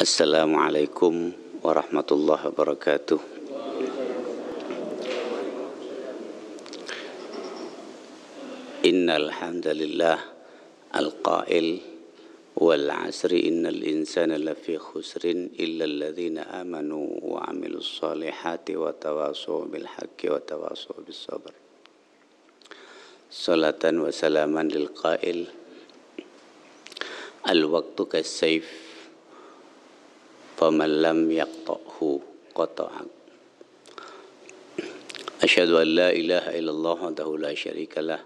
Assalamualaikum warahmatullahi wabarakatuh. Innal hamdalillah al-qail wal 'asri innal insana lafi khusrin illa alladhina amanu wa 'amilus solihati wa tawassaw bil haqqi wa tawassaw bis sabr. Salatan wa salaman lil qail al-waqtu kas-sayf faman lam yaqta'hu qata'ak. Asyhadu an la ilaha illallah wahdahu la syarikalah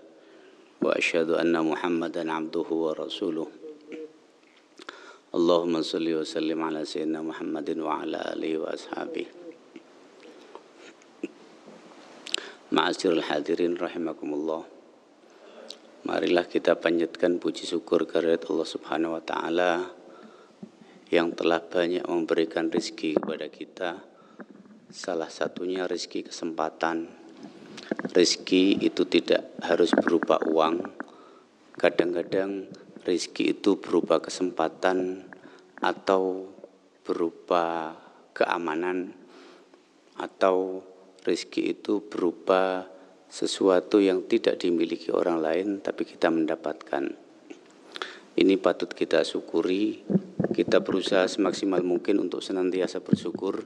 wa asyhadu anna Muhammadan abduhu wa rasuluh. Allahumma shalli wa sallim ala sayyidina Muhammadin wa ala alihi wa ashabihi. Ma'asyiral hadirin rahimakumullah. Marilah kita panjatkan puji syukur kehadirat Allah Subhanahu wa taala yang telah banyak memberikan rezeki kepada kita. Salah satunya rezeki kesempatan. Rezeki itu tidak harus berupa uang. Kadang-kadang rezeki itu berupa kesempatan atau berupa keamanan, atau rezeki itu berupa sesuatu yang tidak dimiliki orang lain tapi kita mendapatkan. Ini patut kita syukuri. Kita berusaha semaksimal mungkin untuk senantiasa bersyukur,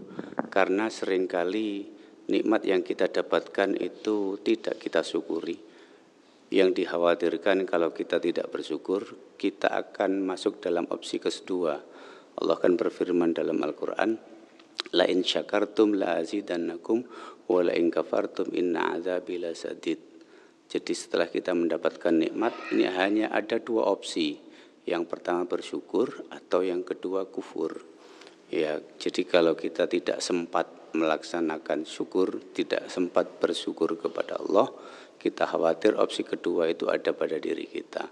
karena seringkali nikmat yang kita dapatkan itu tidak kita syukuri. Yang dikhawatirkan kalau kita tidak bersyukur, kita akan masuk dalam opsi kedua. Allah akan berfirman dalam Al-Quran, la in syakartum la azidannakum wa la in kafartum inna azabi lasadid. Jadi setelah kita mendapatkan nikmat, ini hanya ada dua opsi. Yang pertama bersyukur, atau yang kedua kufur. Ya, jadi kalau kita tidak sempat melaksanakan syukur, tidak sempat bersyukur kepada Allah, kita khawatir opsi kedua itu ada pada diri kita.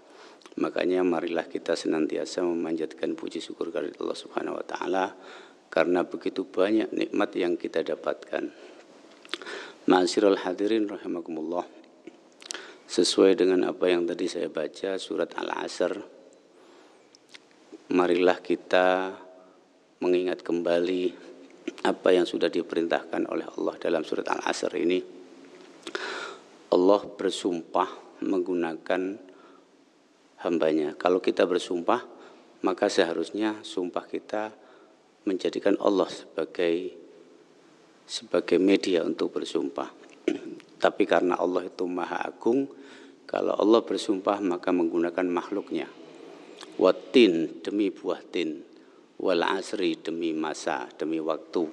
Makanya marilah kita senantiasa memanjatkan puji syukur kepada Allah Subhanahu wa taala, karena begitu banyak nikmat yang kita dapatkan. Ma'asyiral hadirin rahimakumullah. Sesuai dengan apa yang tadi saya baca surat Al-Asr, marilah kita mengingat kembali apa yang sudah diperintahkan oleh Allah dalam surat Al-Asr ini. Allah bersumpah menggunakan hambanya. Kalau kita bersumpah, maka seharusnya sumpah kita menjadikan Allah sebagai media untuk bersumpah. Tapi karena Allah itu Maha Agung, kalau Allah bersumpah maka menggunakan makhluknya. Watin demi buah tin, wal asri demi masa, demi waktu.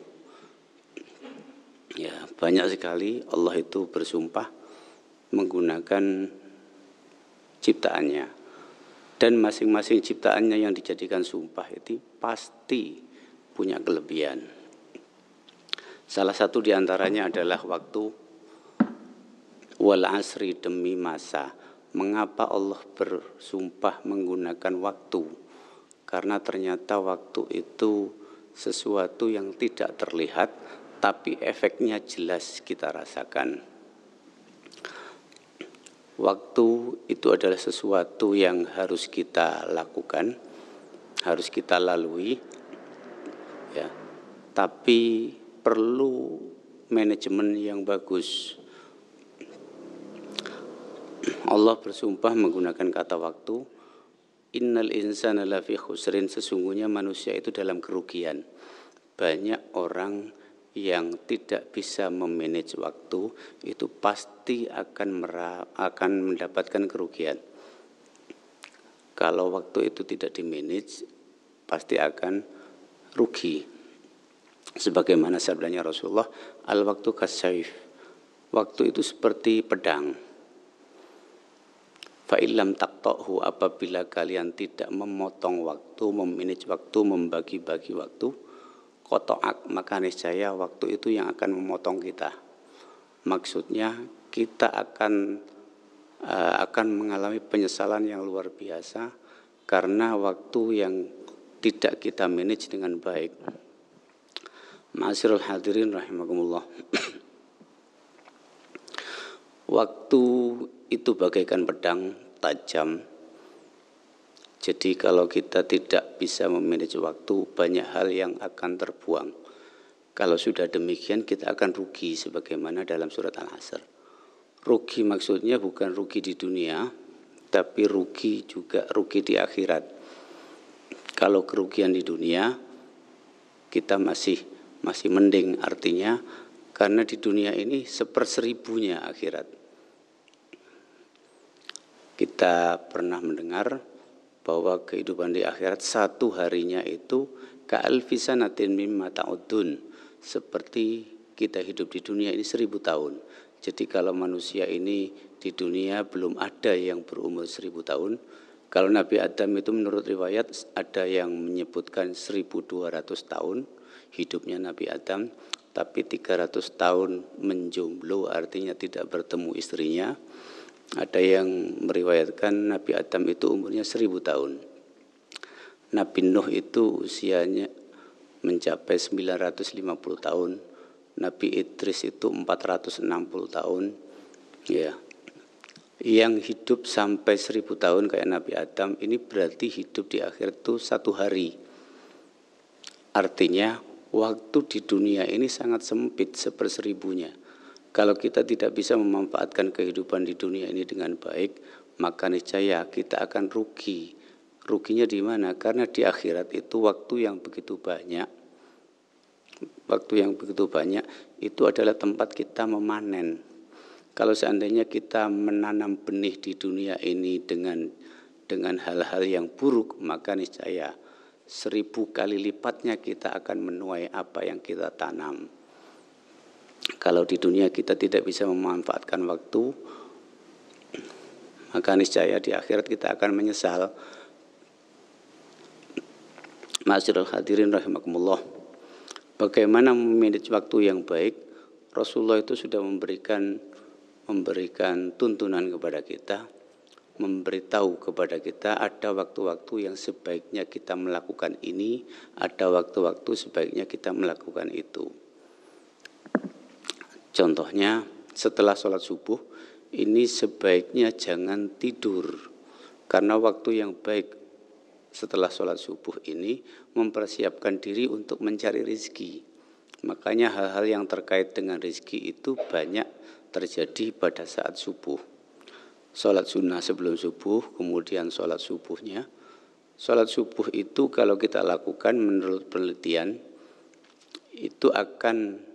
Ya, banyak sekali Allah itu bersumpah menggunakan ciptaannya. Dan masing-masing ciptaannya yang dijadikan sumpah itu pasti punya kelebihan. Salah satu diantaranya adalah waktu. Wal asri demi masa. Mengapa Allah bersumpah menggunakan waktu? Karena ternyata waktu itu sesuatu yang tidak terlihat, tapi efeknya jelas kita rasakan. Waktu itu adalah sesuatu yang harus kita lakukan, harus kita lalui, ya. Tapi perlu manajemen yang bagus. Allah bersumpah menggunakan kata waktu. Innal insana lafi khusrin, sesungguhnya manusia itu dalam kerugian. Banyak orang yang tidak bisa memanage waktu itu pasti akan mendapatkan kerugian. Kalau waktu itu tidak dimanage, pasti akan rugi. Sebagaimana sabdanya Rasulullah, al-waktu kas-sayf. Waktu itu seperti pedang. Fa'ilam taqta'hu, apabila kalian tidak memotong waktu, memanage waktu, membagi-bagi waktu, qata'ak, maka niscaya waktu itu yang akan memotong kita. Maksudnya kita akan mengalami penyesalan yang luar biasa karena waktu yang tidak kita manage dengan baik. Ma'asyiral hadirin rahimakumullah. Waktu itu bagaikan pedang tajam. Jadi kalau kita tidak bisa memanage waktu, banyak hal yang akan terbuang. Kalau sudah demikian kita akan rugi sebagaimana dalam surat Al-Asr. Rugi maksudnya bukan rugi di dunia, tapi rugi juga rugi di akhirat. Kalau kerugian di dunia kita masih mending, artinya karena di dunia ini 1/1000-nya akhirat. Kita pernah mendengar bahwa kehidupan di akhirat 1 harinya itu ka'alfi sanatin mimma ta'udun, seperti kita hidup di dunia ini 1000 tahun. Jadi kalau manusia ini di dunia belum ada yang berumur 1000 tahun. Kalau Nabi Adam itu menurut riwayat ada yang menyebutkan 1200 tahun hidupnya Nabi Adam, tapi 300 tahun menjomblo, artinya tidak bertemu istrinya. Ada yang meriwayatkan Nabi Adam itu umurnya 1000 tahun. Nabi Nuh itu usianya mencapai 950 tahun. Nabi Idris itu 460 tahun. Ya. Yang hidup sampai 1000 tahun kayak Nabi Adam ini berarti hidup di akhir itu 1 hari. Artinya waktu di dunia ini sangat sempit 1/1000-nya. Kalau kita tidak bisa memanfaatkan kehidupan di dunia ini dengan baik, maka niscaya kita akan rugi. Ruginya di mana? Karena di akhirat itu waktu yang begitu banyak. Waktu yang begitu banyak itu adalah tempat kita memanen. Kalau seandainya kita menanam benih di dunia ini dengan hal-hal yang buruk, maka niscaya 1000 kali lipatnya kita akan menuai apa yang kita tanam. Kalau di dunia kita tidak bisa memanfaatkan waktu, maka niscaya di akhirat kita akan menyesal. Ma'asyiral hadirin rahimakumullah. Bagaimana memanage waktu yang baik? Rasulullah itu sudah memberikan tuntunan kepada kita, memberitahu kepada kita ada waktu-waktu yang sebaiknya kita melakukan ini, ada waktu-waktu sebaiknya kita melakukan itu. Contohnya setelah sholat subuh ini sebaiknya jangan tidur, karena waktu yang baik setelah sholat subuh ini mempersiapkan diri untuk mencari rezeki. Makanya hal-hal yang terkait dengan rezeki itu banyak terjadi pada saat subuh. Sholat sunnah sebelum subuh, kemudian sholat subuhnya. Sholat subuh itu kalau kita lakukan menurut penelitian itu akan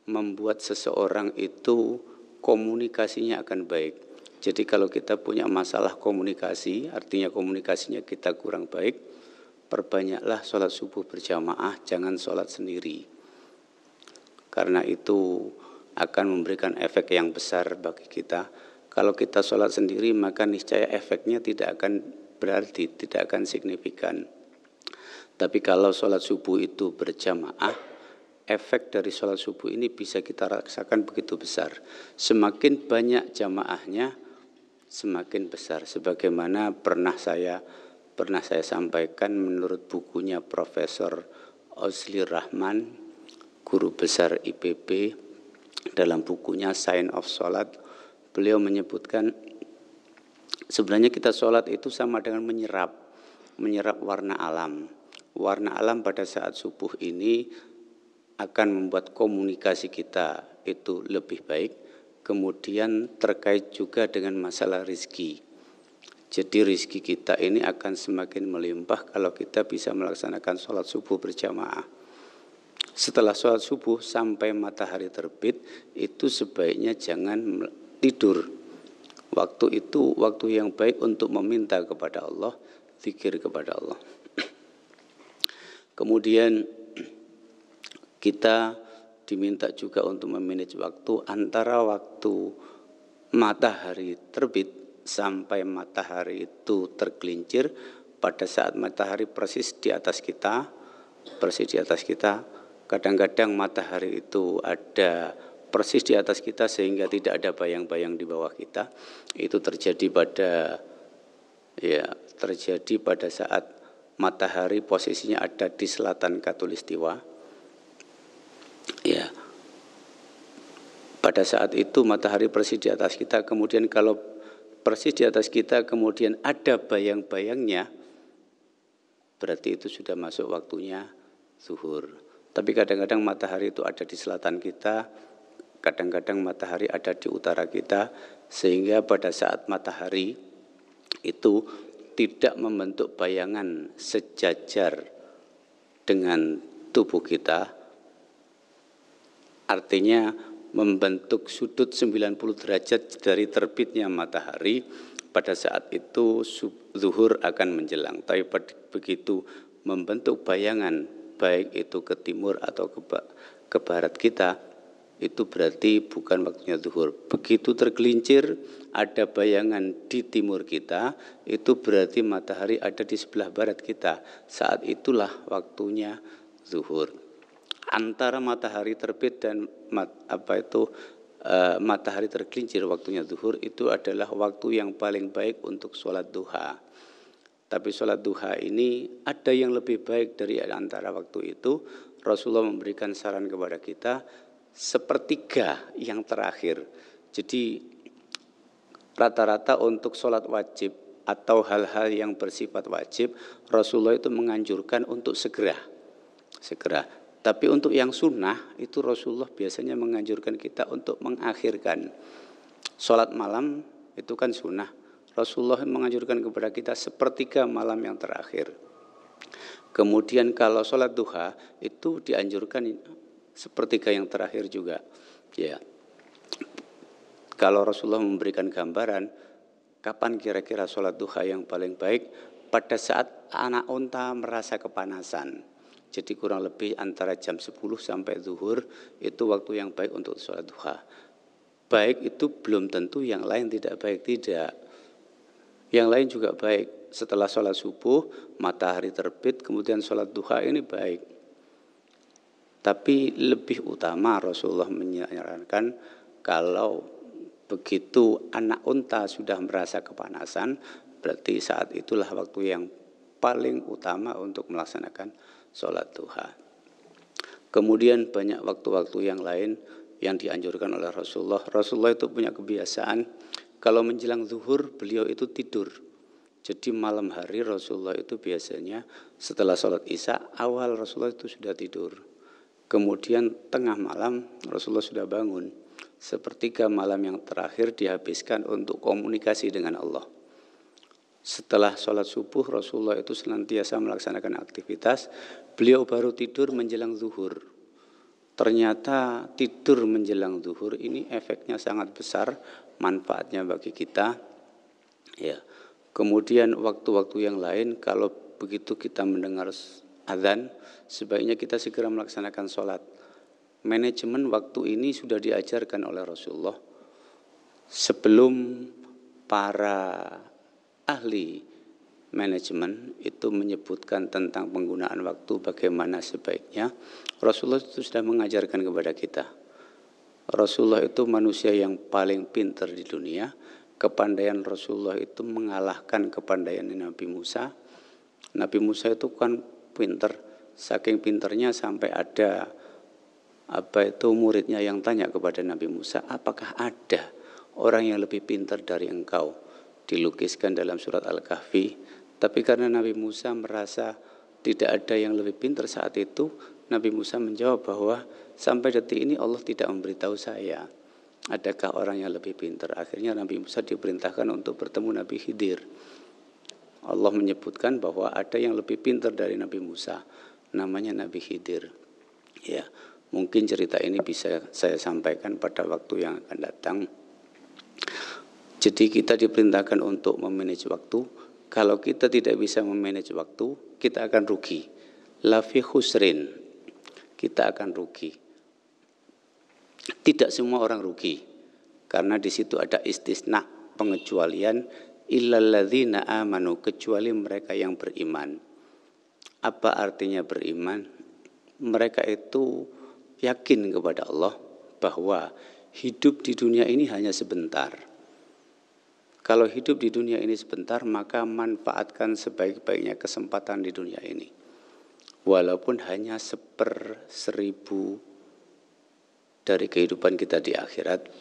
membuat seseorang itu komunikasinya akan baik. Jadi kalau kita punya masalah komunikasi, artinya komunikasinya kita kurang baik, perbanyaklah sholat subuh berjamaah, jangan sholat sendiri. Karena itu akan memberikan efek yang besar bagi kita. Kalau kita sholat sendiri maka niscaya efeknya tidak akan berarti, tidak akan signifikan. Tapi kalau sholat subuh itu berjamaah, efek dari sholat subuh ini bisa kita rasakan begitu besar. Semakin banyak jamaahnya, semakin besar. Sebagaimana pernah saya sampaikan menurut bukunya Profesor Osli Rahman, guru besar IPB, dalam bukunya Sign of Sholat, beliau menyebutkan sebenarnya kita sholat itu sama dengan menyerap warna alam. Warna alam pada saat subuh ini akan membuat komunikasi kita itu lebih baik. Kemudian terkait juga dengan masalah rizki. Jadi rizki kita ini akan semakin melimpah kalau kita bisa melaksanakan sholat subuh berjamaah. Setelah sholat subuh sampai matahari terbit, itu sebaiknya jangan tidur. Waktu itu waktu yang baik untuk meminta kepada Allah, zikir kepada Allah. Kemudian kita diminta juga untuk memanage waktu antara waktu matahari terbit sampai matahari itu tergelincir. Pada saat matahari persis di atas kita, kadang-kadang matahari itu ada persis di atas kita sehingga tidak ada bayang-bayang di bawah kita. Itu terjadi pada saat matahari posisinya ada di selatan Khatulistiwa. Ya, pada saat itu matahari persis di atas kita. Kemudian kalau persis di atas kita kemudian ada bayang-bayangnya, berarti itu sudah masuk waktunya zuhur. Tapi kadang-kadang matahari itu ada di selatan kita, kadang-kadang matahari ada di utara kita, sehingga pada saat matahari itu tidak membentuk bayangan sejajar dengan tubuh kita, artinya membentuk sudut 90 derajat dari terbitnya matahari, pada saat itu zuhur akan menjelang. Tapi begitu membentuk bayangan, baik itu ke timur atau ke barat kita, itu berarti bukan waktunya zuhur. Begitu tergelincir ada bayangan di timur kita, itu berarti matahari ada di sebelah barat kita. Saat itulah waktunya zuhur. Antara matahari terbit dan matahari tergelincir waktunya zuhur, itu adalah waktu yang paling baik untuk sholat duha. Tapi sholat duha ini ada yang lebih baik dari antara waktu itu. Rasulullah memberikan saran kepada kita sepertiga yang terakhir. Jadi rata-rata untuk sholat wajib atau hal-hal yang bersifat wajib, Rasulullah itu menganjurkan untuk segera. Tapi untuk yang sunnah itu Rasulullah biasanya menganjurkan kita untuk mengakhirkan. Sholat malam itu kan sunnah. Rasulullah menganjurkan kepada kita sepertiga malam yang terakhir. Kemudian kalau sholat duha itu dianjurkan sepertiga yang terakhir juga. Ya. Kalau Rasulullah memberikan gambaran kapan kira-kira sholat duha yang paling baik, pada saat anak unta merasa kepanasan. Jadi kurang lebih antara jam 10 sampai zuhur itu waktu yang baik untuk sholat duha. Baik itu belum tentu yang lain tidak baik, tidak. Yang lain juga baik. Setelah sholat subuh, matahari terbit, kemudian sholat duha ini baik. Tapi lebih utama Rasulullah menyarankan kalau begitu anak unta sudah merasa kepanasan, berarti saat itulah waktu yang paling utama untuk melaksanakan sholat duha. Kemudian banyak waktu-waktu yang lain yang dianjurkan oleh Rasulullah. Rasulullah itu punya kebiasaan kalau menjelang zuhur beliau itu tidur. Jadi malam hari Rasulullah itu biasanya setelah sholat isya awal Rasulullah itu sudah tidur. Kemudian tengah malam Rasulullah sudah bangun. Sepertiga malam yang terakhir dihabiskan untuk komunikasi dengan Allah. Setelah sholat subuh Rasulullah itu senantiasa melaksanakan aktivitas. Beliau baru tidur menjelang zuhur. Ternyata tidur menjelang zuhur ini efeknya sangat besar, manfaatnya bagi kita. Ya. Kemudian waktu-waktu yang lain kalau begitu kita mendengar azan, sebaiknya kita segera melaksanakan sholat. Manajemen waktu ini sudah diajarkan oleh Rasulullah. Sebelum para ahli manajemen itu menyebutkan tentang penggunaan waktu bagaimana sebaiknya, Rasulullah itu sudah mengajarkan kepada kita. Rasulullah itu manusia yang paling pintar di dunia. Kepandaian Rasulullah itu mengalahkan kepandaian Nabi Musa. Nabi Musa itu kan pintar, saking pintarnya sampai ada muridnya yang tanya kepada Nabi Musa, apakah ada orang yang lebih pintar dari engkau? Dilukiskan dalam surat Al-Kahfi. Tapi karena Nabi Musa merasa tidak ada yang lebih pintar saat itu, Nabi Musa menjawab bahwa sampai detik ini Allah tidak memberitahu saya adakah orang yang lebih pintar. Akhirnya Nabi Musa diperintahkan untuk bertemu Nabi Khidir. Allah menyebutkan bahwa ada yang lebih pintar dari Nabi Musa, namanya Nabi Khidir. Ya, mungkin cerita ini bisa saya sampaikan pada waktu yang akan datang. Jadi kita diperintahkan untuk memanage waktu. Kalau kita tidak bisa memanage waktu, kita akan rugi. La fi khusrin, kita akan rugi. Tidak semua orang rugi, karena di situ ada istisna, pengecualian, illal ladzina amanu, kecuali mereka yang beriman. Apa artinya beriman? Mereka itu yakin kepada Allah bahwa hidup di dunia ini hanya sebentar. Kalau hidup di dunia ini sebentar, maka manfaatkan sebaik-baiknya kesempatan di dunia ini. Walaupun hanya 1/1000 dari kehidupan kita di akhirat,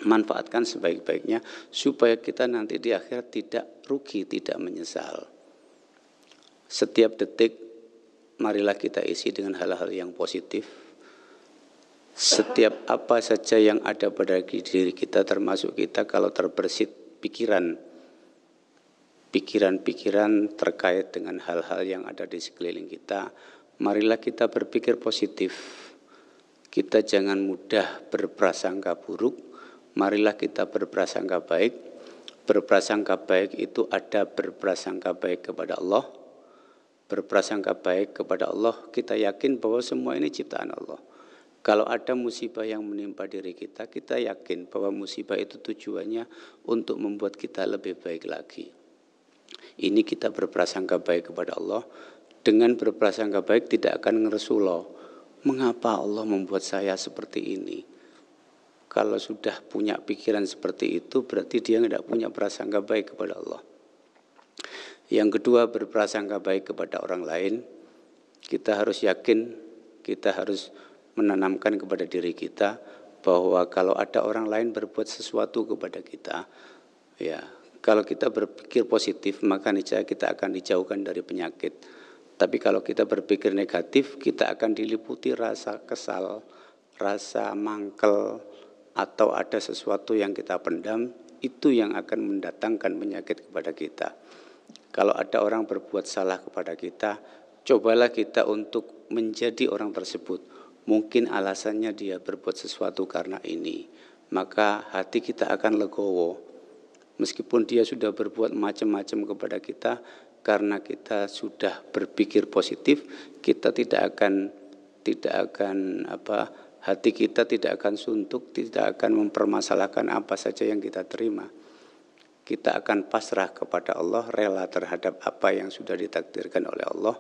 manfaatkan sebaik-baiknya supaya kita nanti di akhirat tidak rugi, tidak menyesal. Setiap detik marilah kita isi dengan hal-hal yang positif. Setiap apa saja yang ada pada diri kita, termasuk kita kalau terbersit pikiran terkait dengan hal-hal yang ada di sekeliling kita, marilah kita berpikir positif. Kita jangan mudah berprasangka buruk, marilah kita berprasangka baik. Berprasangka baik itu ada berprasangka baik kepada Allah. Berprasangka baik kepada Allah, kita yakin bahwa semua ini ciptaan Allah. Kalau ada musibah yang menimpa diri kita, kita yakin bahwa musibah itu tujuannya untuk membuat kita lebih baik lagi. Ini kita berprasangka baik kepada Allah. Dengan berprasangka baik tidak akan ngeresuloh. Mengapa Allah membuat saya seperti ini? Kalau sudah punya pikiran seperti itu, berarti dia tidak punya prasangka baik kepada Allah. Yang kedua, berprasangka baik kepada orang lain. Kita harus yakin, kita harus menanamkan kepada diri kita bahwa kalau ada orang lain berbuat sesuatu kepada kita, ya, kalau kita berpikir positif, maka niscaya kita akan dijauhkan dari penyakit. Tapi kalau kita berpikir negatif, kita akan diliputi rasa kesal, rasa mangkel, atau ada sesuatu yang kita pendam, itu yang akan mendatangkan penyakit kepada kita. Kalau ada orang berbuat salah kepada kita, cobalah kita untuk menjadi orang tersebut. Mungkin alasannya dia berbuat sesuatu karena ini, maka hati kita akan legowo. Meskipun dia sudah berbuat macam-macam kepada kita, karena kita sudah berpikir positif, kita hati kita tidak akan suntuk, tidak akan mempermasalahkan apa saja yang kita terima. Kita akan pasrah kepada Allah, rela terhadap apa yang sudah ditakdirkan oleh Allah,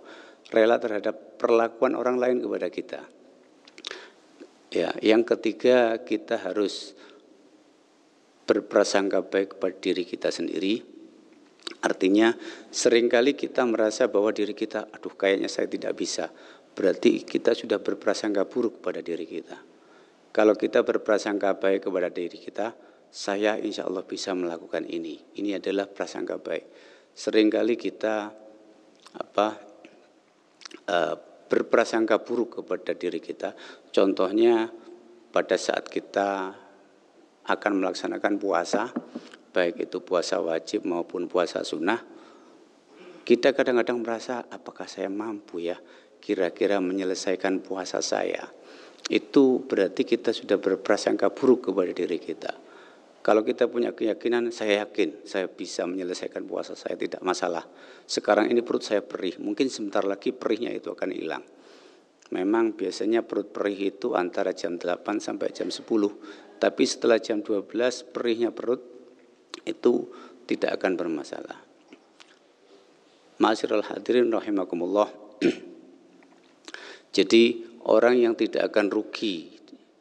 rela terhadap perlakuan orang lain kepada kita. Ya, yang ketiga, kita harus berprasangka baik kepada diri kita sendiri. Artinya seringkali kita merasa bahwa diri kita, aduh kayaknya saya tidak bisa. Berarti kita sudah berprasangka buruk pada diri kita. Kalau kita berprasangka baik kepada diri kita, saya insya Allah bisa melakukan ini. Ini adalah prasangka baik. Seringkali kita berprasangka buruk kepada diri kita. Contohnya pada saat kita akan melaksanakan puasa, baik itu puasa wajib maupun puasa sunnah, kita kadang-kadang merasa apakah saya mampu ya kira-kira menyelesaikan puasa saya. Itu berarti kita sudah berprasangka buruk kepada diri kita. Kalau kita punya keyakinan, saya yakin saya bisa menyelesaikan puasa saya, tidak masalah. Sekarang ini perut saya perih, mungkin sebentar lagi perihnya itu akan hilang. Memang biasanya perut perih itu antara jam 8 sampai jam 10. Tapi setelah jam 12 perihnya perut itu tidak akan bermasalah. Ma'asyiral hadirin rahimakumullah. Jadi orang yang tidak akan rugi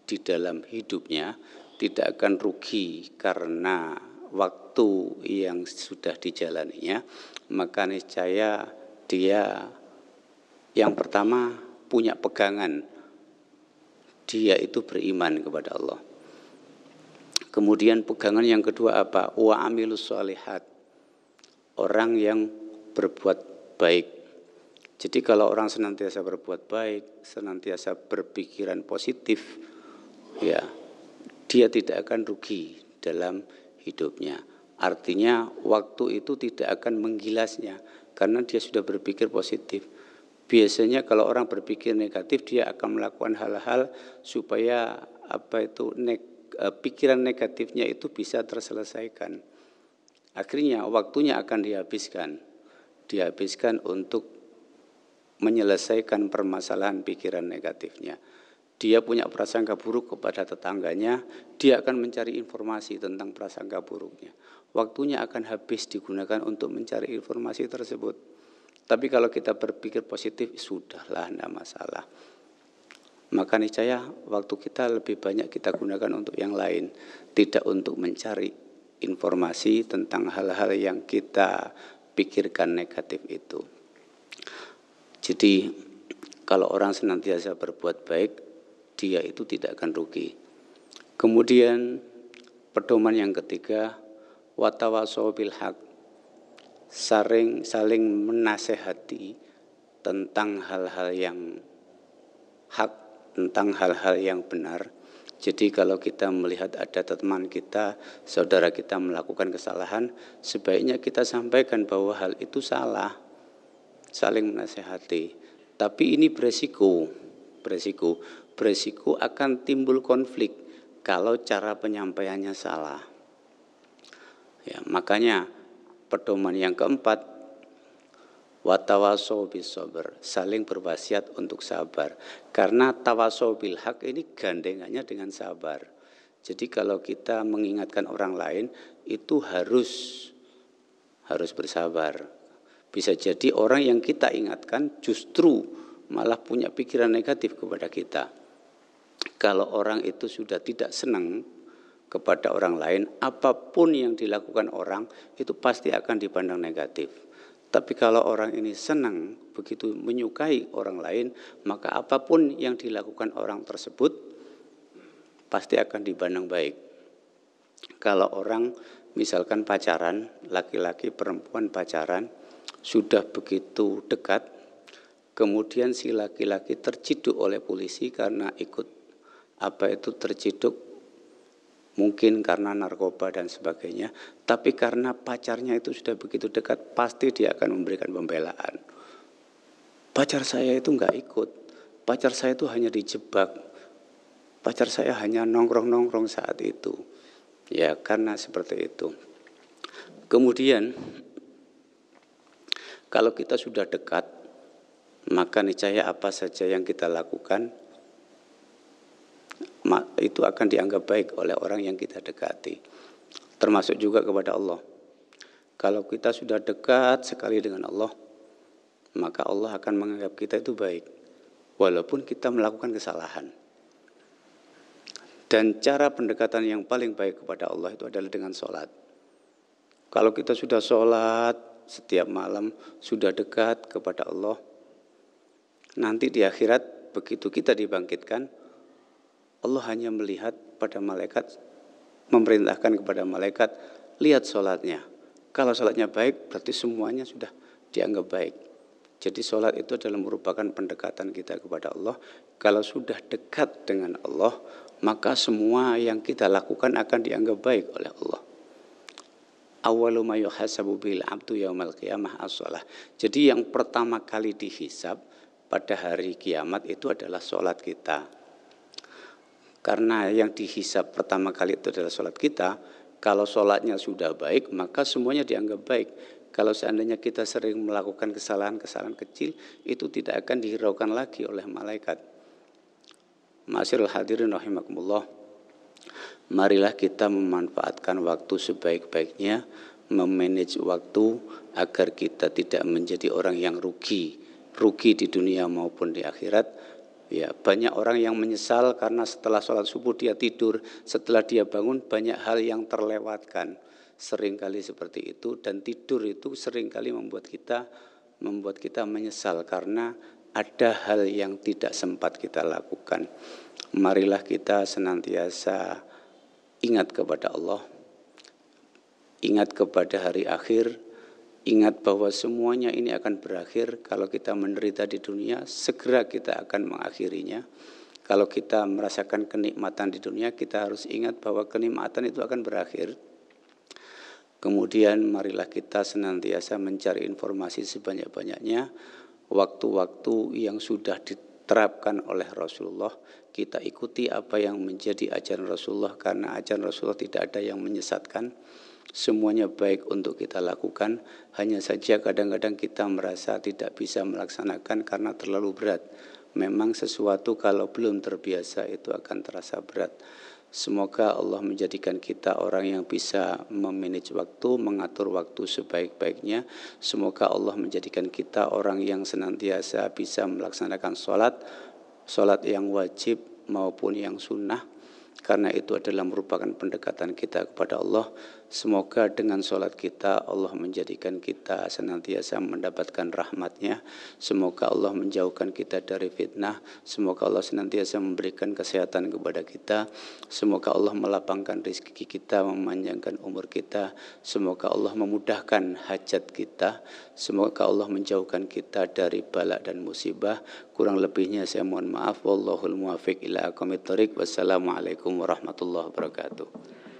di dalam hidupnya, tidak akan rugi karena waktu yang sudah dijalaninya, maka niscaya dia yang pertama punya pegangan, dia itu beriman kepada Allah. Kemudian pegangan yang kedua apa? Wa amilus sholihat, orang yang berbuat baik. Jadi kalau orang senantiasa berbuat baik, senantiasa berpikiran positif, ya, dia tidak akan rugi dalam hidupnya. Artinya waktu itu tidak akan menggilasnya karena dia sudah berpikir positif. Biasanya kalau orang berpikir negatif, dia akan melakukan hal-hal supaya pikiran negatifnya itu bisa terselesaikan. Akhirnya waktunya akan dihabiskan untuk menyelesaikan permasalahan pikiran negatifnya. Dia punya prasangka buruk kepada tetangganya, dia akan mencari informasi tentang prasangka buruknya. Waktunya akan habis digunakan untuk mencari informasi tersebut. Tapi kalau kita berpikir positif, sudahlah, tidak masalah. Maka niscaya waktu kita lebih banyak kita gunakan untuk yang lain, tidak untuk mencari informasi tentang hal-hal yang kita pikirkan negatif itu. Jadi kalau orang senantiasa berbuat baik, dia itu tidak akan rugi. Kemudian pedoman yang ketiga, watawasau bil haq, saling menasehati tentang hal-hal yang hak, tentang hal-hal yang benar. Jadi kalau kita melihat ada teman kita, saudara kita melakukan kesalahan, sebaiknya kita sampaikan bahwa hal itu salah, saling menasehati. Tapi ini beresiko akan timbul konflik kalau cara penyampaiannya salah. Ya, makanya pedoman yang keempat, watawasau bisobr, saling berwasiat untuk sabar. Karena tawasau bil haq ini gandengannya dengan sabar. Jadi kalau kita mengingatkan orang lain itu harus bersabar. Bisa jadi orang yang kita ingatkan justru malah punya pikiran negatif kepada kita. Kalau orang itu sudah tidak senang kepada orang lain, apapun yang dilakukan orang itu pasti akan dipandang negatif. Tapi kalau orang ini senang, begitu menyukai orang lain, maka apapun yang dilakukan orang tersebut pasti akan dipandang baik. Kalau orang misalkan pacaran, laki-laki perempuan pacaran, sudah begitu dekat, kemudian si laki-laki terciduk oleh polisi karena terciduk mungkin karena narkoba dan sebagainya, tapi karena pacarnya itu sudah begitu dekat, pasti dia akan memberikan pembelaan. Pacar saya itu enggak ikut, pacar saya itu hanya dijebak, pacar saya hanya nongkrong-nongkrong saat itu. Ya, karena seperti itu. Kemudian, kalau kita sudah dekat, maka niscaya apa saja yang kita lakukan itu akan dianggap baik oleh orang yang kita dekati. Termasuk juga kepada Allah. Kalau kita sudah dekat sekali dengan Allah, maka Allah akan menganggap kita itu baik, walaupun kita melakukan kesalahan. Dan cara pendekatan yang paling baik kepada Allah itu adalah dengan sholat. Kalau kita sudah sholat setiap malam, sudah dekat kepada Allah, nanti di akhirat begitu kita dibangkitkan, Allah hanya melihat pada malaikat, memerintahkan kepada malaikat, lihat sholatnya. Kalau sholatnya baik, berarti semuanya sudah dianggap baik. Jadi sholat itu adalah merupakan pendekatan kita kepada Allah. Kalau sudah dekat dengan Allah, maka semua yang kita lakukan akan dianggap baik oleh Allah. Awwalu ma yuhasabu bil abdu yaumal qiyamah as-shalah. Jadi yang pertama kali dihisab pada hari kiamat itu adalah sholat kita. Karena yang dihisab pertama kali itu adalah sholat kita. Kalau sholatnya sudah baik, maka semuanya dianggap baik. Kalau seandainya kita sering melakukan kesalahan-kesalahan kecil, itu tidak akan dihiraukan lagi oleh malaikat. Ma'asyiral hadirin rahimakumullah. Marilah kita memanfaatkan waktu sebaik-baiknya, memanage waktu agar kita tidak menjadi orang yang rugi di dunia maupun di akhirat. Ya, banyak orang yang menyesal karena setelah sholat subuh dia tidur, setelah dia bangun banyak hal yang terlewatkan. Seringkali seperti itu, dan tidur itu seringkali membuat kita menyesal karena ada hal yang tidak sempat kita lakukan. Marilah kita senantiasa ingat kepada Allah, ingat kepada hari akhir. Ingat bahwa semuanya ini akan berakhir. Kalau kita menderita di dunia, segera kita akan mengakhirinya. Kalau kita merasakan kenikmatan di dunia, kita harus ingat bahwa kenikmatan itu akan berakhir. Kemudian marilah kita senantiasa mencari informasi sebanyak-banyaknya. Waktu-waktu yang sudah diterapkan oleh Rasulullah, kita ikuti apa yang menjadi ajaran Rasulullah, karena ajaran Rasulullah tidak ada yang menyesatkan. Semuanya baik untuk kita lakukan. Hanya saja kadang-kadang kita merasa tidak bisa melaksanakan karena terlalu berat. Memang sesuatu kalau belum terbiasa itu akan terasa berat. Semoga Allah menjadikan kita orang yang bisa memanage waktu, mengatur waktu sebaik-baiknya. Semoga Allah menjadikan kita orang yang senantiasa bisa melaksanakan sholat yang wajib maupun yang sunnah. Karena itu adalah merupakan pendekatan kita kepada Allah. Semoga dengan sholat kita Allah menjadikan kita senantiasa mendapatkan rahmat-Nya. Semoga Allah menjauhkan kita dari fitnah. Semoga Allah senantiasa memberikan kesehatan kepada kita. Semoga Allah melapangkan rezeki kita, memanjangkan umur kita. Semoga Allah memudahkan hajat kita. Semoga Allah menjauhkan kita dari bala dan musibah. Kurang lebihnya saya mohon maaf. Wallahul muwaffiq ila aqwamit thoriq. Wassalamualaikum warahmatullahi wabarakatuh.